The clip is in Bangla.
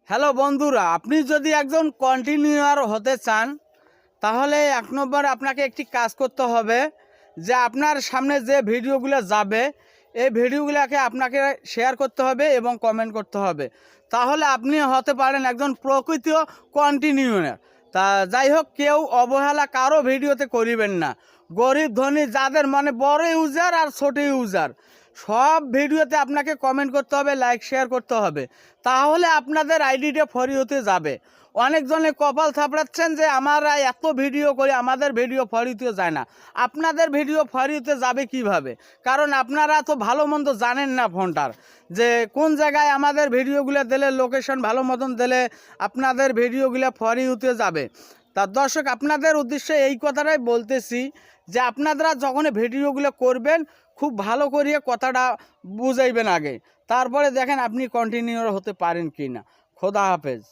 হ্যালো বন্ধুরা, আপনি যদি একজন কন্টিনিউয়ার হতে চান তাহলে এক নম্বর আপনাকে একটি কাজ করতে হবে যে আপনার সামনে যে ভিডিওগুলো যাবে এই ভিডিওগুলোকে আপনাকে শেয়ার করতে হবে এবং কমেন্ট করতে হবে। তাহলে আপনি হতে পারেন একজন প্রকৃত কন্টিনিউয়ার। তা যাই হোক, কেউ অবহেলা কারো ভিডিওতে করিবেন না। গরিব ধনী যাদের মানে বড় ইউজার আর ছোট ইউজার সব ভিডিওতে আপনাকে কমেন্ট করতে হবে, লাইক শেয়ার করতে হবে। তাহলে আপনাদের আইডিটা ফরি হতে যাবে। অনেকজনে কপাল থাপড়াচ্ছেন যে আমরা এত ভিডিও করি, আমাদের ভিডিও ফরিতে যায় না। আপনাদের ভিডিও ফরিতে যাবে কিভাবে? কারণ আপনারা তো ভালো মন্দ জানেন না ফোনটার, যে কোন জায়গায় আমাদের ভিডিওগুলো দিলে, লোকেশন ভালো মতন দিলে আপনাদের ভিডিওগুলো ফরিতে যাবে। তা দর্শক, আপনাদের উদ্দেশ্যে এই কথাটাই বলতেছি যে আপনারা যখন ভিডিওগুলো করবেন খুব ভালো করিয়ে কথাটা বুঝাইবেন আগে, তারপরে দেখেন আপনি কন্টিনিউ হতে পারেন কি না। খোদা হাফেজ।